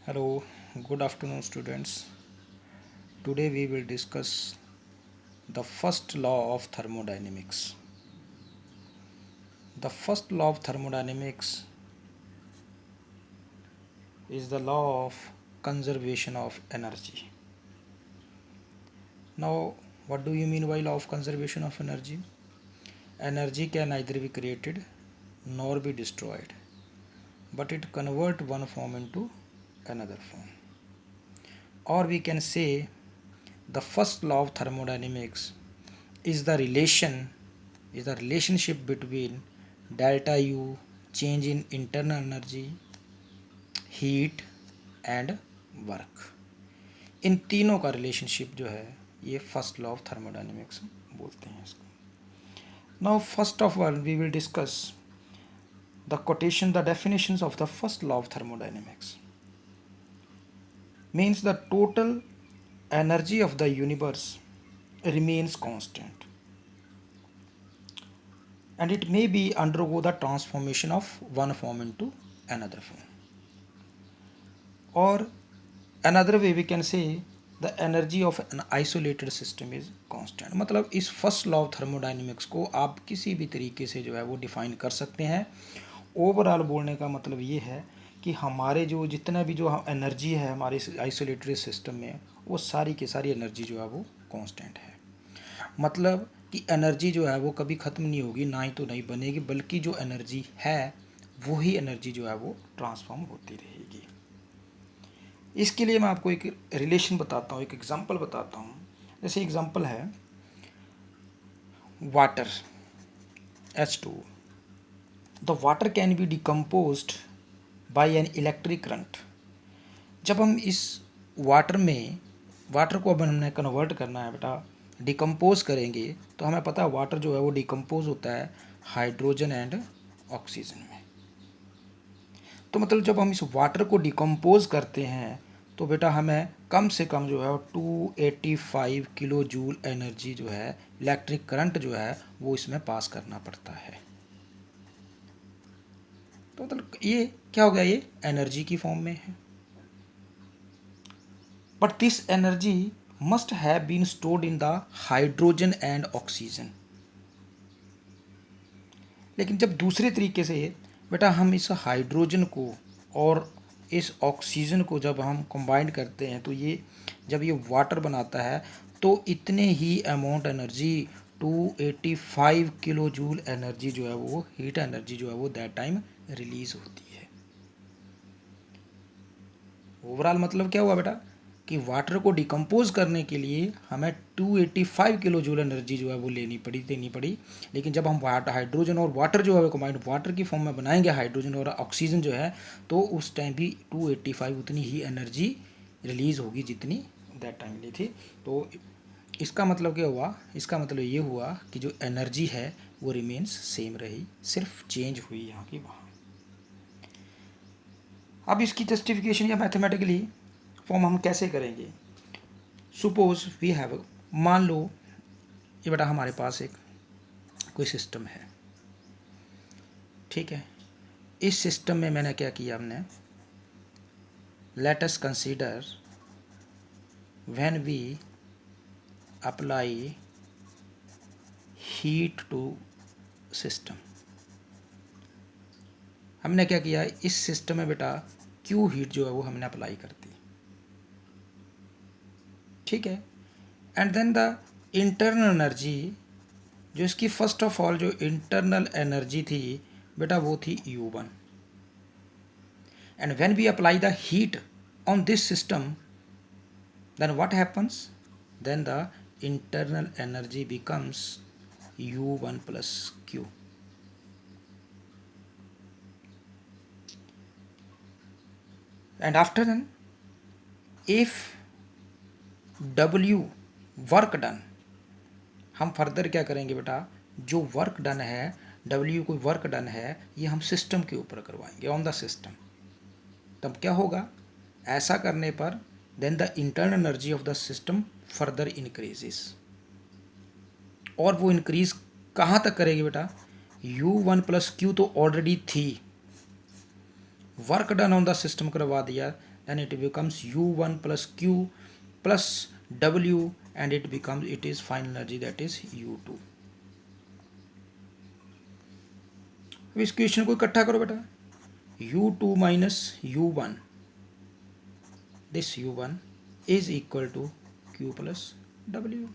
Hello, good afternoon, students. Today we will discuss the first law of thermodynamics. The first law of thermodynamics is the law of conservation of energy. Now, what do you mean by law of conservation of energy? Energy can neither be created nor be destroyed, but it converts one form into another form. Or we can say the first law of thermodynamics is the relationship between delta U, change in internal energy, heat and work. इन तीनों का relationship जो है ये first law of thermodynamics बोलते हैं इसको. Now first of all we will discuss the definitions of the first law of thermodynamics. Means the total energy of the universe remains constant and it may be undergo the transformation of one form into another form. Or another way we can say the energy of an isolated system is constant. मतलब इस first law of thermodynamics को आप किसी भी तरीके से जो है वो डिफाइन कर सकते हैं. ओवरऑल बोलने का मतलब ये है कि हमारे जो जितना भी जो एनर्जी है हमारे आइसोलेटेड सिस्टम में वो सारी की सारी एनर्जी जो है वो कांस्टेंट है. मतलब कि एनर्जी जो है वो कभी ख़त्म नहीं होगी, ना ही तो नहीं बनेगी, बल्कि जो एनर्जी है वही एनर्जी जो है वो ट्रांसफॉर्म होती रहेगी. इसके लिए मैं आपको एक रिलेशन बताता हूँ, एक एग्जांपल बताता हूँ. जैसे एग्जांपल है water H2. The water can be decomposed by an electric current. जब हम इस वाटर को अब हमने कन्वर्ट करना है बेटा, डिकम्पोज करेंगे तो हमें पता है वाटर जो है वो डिकम्पोज होता है हाइड्रोजन एंड ऑक्सीजन में. तो मतलब जब हम इस वाटर को डिकम्पोज करते हैं तो बेटा हमें कम से कम जो है 285 किलो जूल एनर्जी जो है इलेक्ट्रिक करंट जो है वो इसमें पास करना पड़ता है. तो मतलब ये क्या हो गया, ये एनर्जी की फॉर्म में है. But this energy must have been stored in the hydrogen and oxygen. लेकिन जब दूसरे तरीके से बेटा हम इस हाइड्रोजन को और इस ऑक्सीजन को जब हम कंबाइन करते हैं तो ये जब ये वाटर बनाता है तो इतने ही amount energy 285 kilo joule energy जो है वो हीट एनर्जी जो है वो दैट टाइम रिलीज होती है. ओवरऑल मतलब क्या हुआ बेटा कि वाटर को डिकम्पोज करने के लिए हमें 285 किलो जूल एनर्जी जो है वो देनी पड़ी. लेकिन जब हम हाइड्रोजन और वाटर जो है कंबाइंड वाटर की फॉर्म में बनाएंगे हाइड्रोजन और ऑक्सीजन जो है तो उस टाइम भी 285 उतनी ही एनर्जी रिलीज़ होगी जितनी दैट टाइम ली थी. तो इसका मतलब क्या हुआ, इसका मतलब ये हुआ कि जो एनर्जी है वो रिमेन्स सेम रही, सिर्फ चेंज हुई यहाँ की वहाँ. अब इसकी जस्टिफिकेशन या मैथमेटिकली फॉर्म हम कैसे करेंगे. सपोज वी हैव, मान लो ये बेटा हमारे पास एक कोई सिस्टम है, ठीक है. इस सिस्टम में मैंने क्या किया, हमने let us consider when we apply heat to system. हमने क्या किया, इस सिस्टम में बेटा क्यू हीट जो है वो हमने अप्लाई कर दी, ठीक है. And then the internal energy जो इसकी फर्स्ट ऑफ ऑल जो इंटरनल एनर्जी थी बेटा वो थी U1. And when we apply the heat on this system then what happens, then the internal energy becomes U1 plus Q. And after then if W work done, हम further क्या करेंगे बेटा, जो work done है W कोई work done है ये हम सिस्टम के ऊपर करवाएंगे ऑन द सिस्टम. तब क्या होगा, ऐसा करने पर then the internal energy of the system further increases. और वो इंक्रीज कहाँ तक करेगी बेटा, U1 प्लस Q तो ऑलरेडी थी, work done on the system करवा दिया, then it becomes U1 plus Q plus W and it becomes it is final energy that is U2। अब इस क्वेश्चन को इकट्ठा करो बेटा, U2 minus U1, this U1 is equal to Q plus W,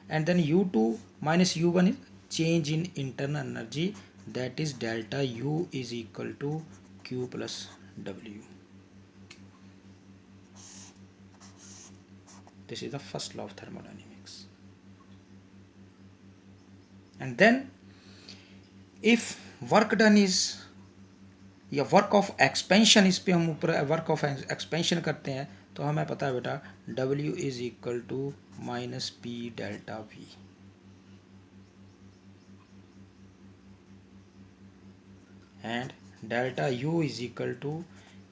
and then U2 minus U1 is change in internal energy, that is delta U is equal to Q plus W. This is the first law of thermodynamics. And then if work done is या work of expansion, इस पे हम ऊपर work of expansion करते हैं तो हमें पता है बेटा W is equal to minus P delta V, and delta U is equal to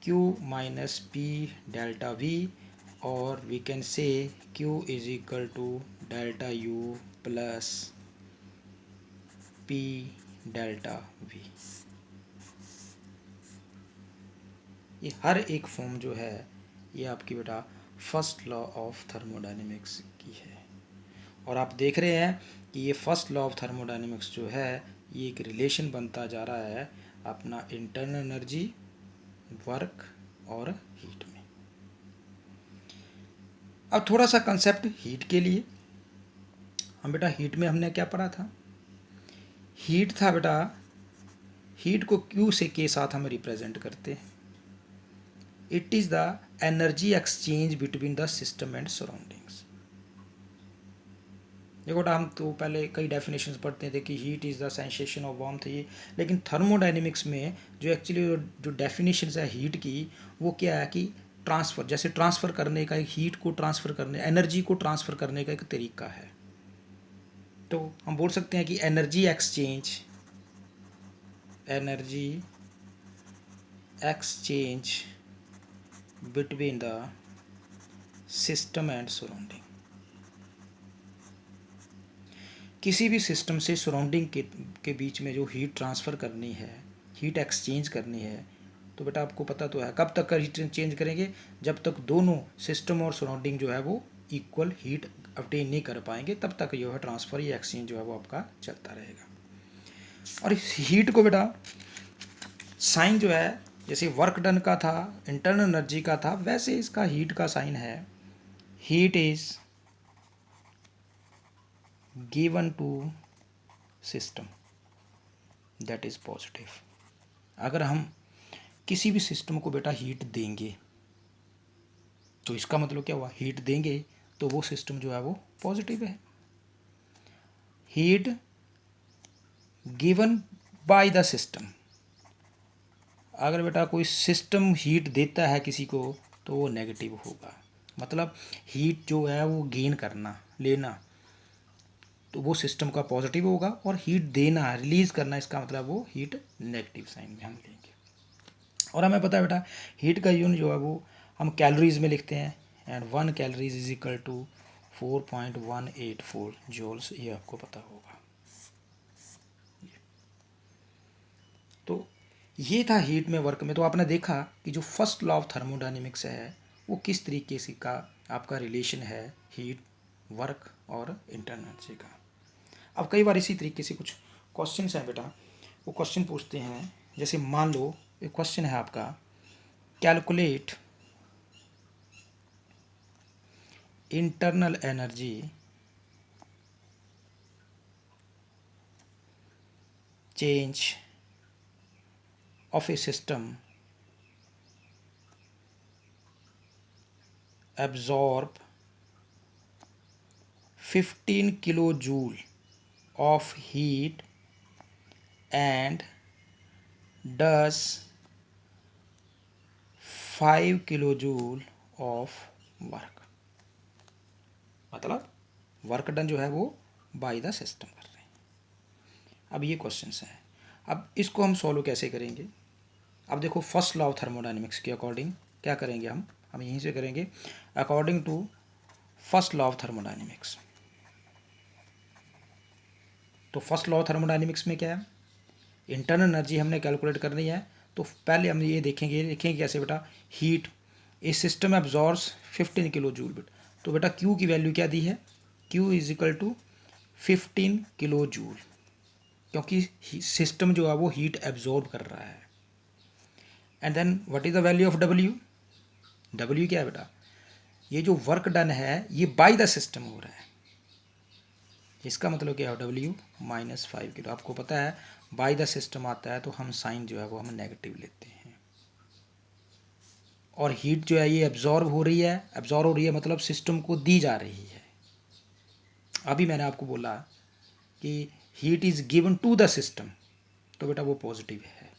Q minus P delta V, और we can say Q is equal to delta U plus P delta V। ये हर एक form जो है ये आपकी बेटा first law of thermodynamics की है, और आप देख रहे हैं कि ये फर्स्ट लॉ ऑफ थर्मोडायनेमिक्स जो है ये एक रिलेशन बनता जा रहा है अपना इंटरनल एनर्जी, वर्क और हीट में। अब थोड़ा सा कंसेप्ट हीट के लिए, हम बेटा हीट में हमने क्या पढ़ा था, हीट था बेटा, हीट को Q से के साथ हम रिप्रेजेंट करते हैं, it is the energy exchange between the system and surroundings. देखो हम तो पहले कई डेफिनेशंस पढ़ते थे कि heat is the sensation of warmth, ये, लेकिन थर्मोडायनेमिक्स में जो एक्चुअली जो डेफिनेशंस है हीट की, वो क्या है कि ट्रांसफ़र, जैसे ट्रांसफ़र करने का, एक हीट को ट्रांसफ़र करने, एनर्जी को ट्रांसफ़र करने का एक तरीका है। तो हम बोल सकते हैं कि energy exchange between the system and surrounding. किसी भी सिस्टम से सराउंडिंग के बीच में जो हीट ट्रांसफ़र करनी है, हीट एक्सचेंज करनी है, तो बेटा आपको पता तो है कब तक का हीट चेंज करेंगे, जब तक दोनों सिस्टम और सराउंडिंग जो है वो इक्वल हीट ऑब्टेन नहीं कर पाएंगे, तब तक जो है ट्रांसफ़र या एक्सचेंज जो है वो आपका चलता रहेगा। और इस हीट को बेटा साइन जो है, जैसे वर्क डन का था, इंटरनल एनर्जी का था, वैसे इसका हीट का साइन है, heat is given to system that is positive. अगर हम किसी भी सिस्टम को बेटा हीट देंगे तो इसका मतलब क्या हुआ, हीट देंगे तो वो सिस्टम जो है वो पॉजिटिव है। Heat given by the system, अगर बेटा कोई सिस्टम हीट देता है किसी को तो वो नेगेटिव होगा, मतलब हीट जो है वो गेन करना, लेना, तो वो सिस्टम का पॉजिटिव होगा, और हीट देना, रिलीज़ करना, इसका मतलब वो हीट नेगेटिव साइन में हम लेंगे। और हमें पता है बेटा हीट का यूनिट जो है वो हम कैलोरीज में लिखते हैं, and 1 calories is equal to 4.184 joules, ये आपको पता होगा। तो ये था हीट में, वर्क में। तो आपने देखा कि जो फर्स्ट लॉ ऑफ थर्मोडायनेमिक्स है वो किस तरीके से का आपका रिलेशन है हीट, वर्क और इंटरनल एनर्जी का। अब कई बार इसी तरीके से कुछ क्वेश्चंस हैं बेटा, वो क्वेश्चन पूछते हैं, जैसे मान लो एक क्वेश्चन है आपका, calculate internal energy change of A system absorb 15 kilojoule of heat and does 5 kilojoule of work, मतलब वर्क डन जो है वो बाय द सिस्टम कर रहे हैं। अब ये क्वेश्चंस हैं, अब इसको हम सॉल्व कैसे करेंगे। अब देखो फर्स्ट लॉ ऑफ थर्मोडायनेमिक्स के अकॉर्डिंग क्या करेंगे, हम यहीं से करेंगे according to first law of thermodynamics. तो फर्स्ट लॉ ऑफ थर्मोडायनेमिक्स में क्या है, इंटरनल एनर्जी हमने कैलकुलेट करनी है, तो पहले हम ये देखेंगे कैसे बेटा, heat a system absorbs 15 kilo joule बेटा। तो बेटा क्यू की वैल्यू क्या दी है, Q is equal to 15 kilo joule, क्योंकि सिस्टम जो है वो हीट एब्जॉर्ब कर रहा है। And then what is the value of W, W क्या है बेटा, ये जो वर्क डन है ये बाय द सिस्टम हो रहा है, इसका मतलब क्या है, डब्ल्यू -5 किलो। आपको पता है बाय द सिस्टम आता है तो हम साइन जो है वो हम नेगेटिव लेते हैं। और हीट जो है ये एब्जॉर्ब हो रही है, मतलब सिस्टम को दी जा रही है। अभी मैंने आपको बोला कि heat is given to the system, तो बेटा वो पॉजिटिव है,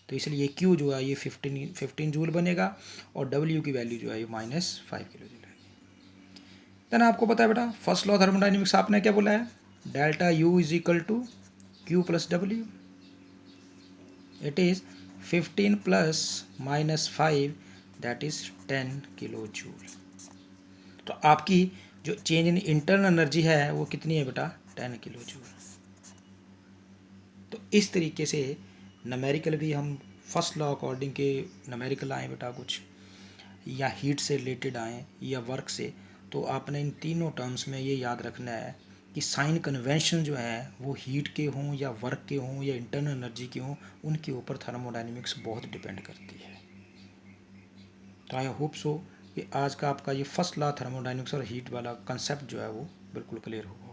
तो इसलिए Q जो है ये 15 जूल बनेगा और W की वैल्यू जो है ये -5 किलो जूल है। देन आपको पता है बेटा फर्स्ट लॉ थर्मोडाइनमिक्स आपने क्या बोला है, delta U is equal to Q plus W, it is 15 plus -5 that is 10 kilo joule. तो आपकी जो चेंज इन इंटरनल एनर्जी है वो कितनी है बेटा, 10 किलो जूल। तो इस तरीके से नमेरिकल भी हम फर्स्ट लॉ अकॉर्डिंग के नमेरिकल आए बेटा कुछ, या हीट से रिलेटेड आए या वर्क से, तो आपने इन तीनों टर्म्स में ये याद रखना है कि साइन कन्वेंशन जो है वो हीट के हों या वर्क के हों या इंटरनल एनर्जी के हों, उनके ऊपर थर्मोडायनेमिक्स बहुत डिपेंड करती है। तो आई होप सो कि आज का आपका ये फर्स्ट लॉ थर्मोडायनेमिक्स और हीट वाला कंसेप्ट जो है वो बिल्कुल क्लियर होगा।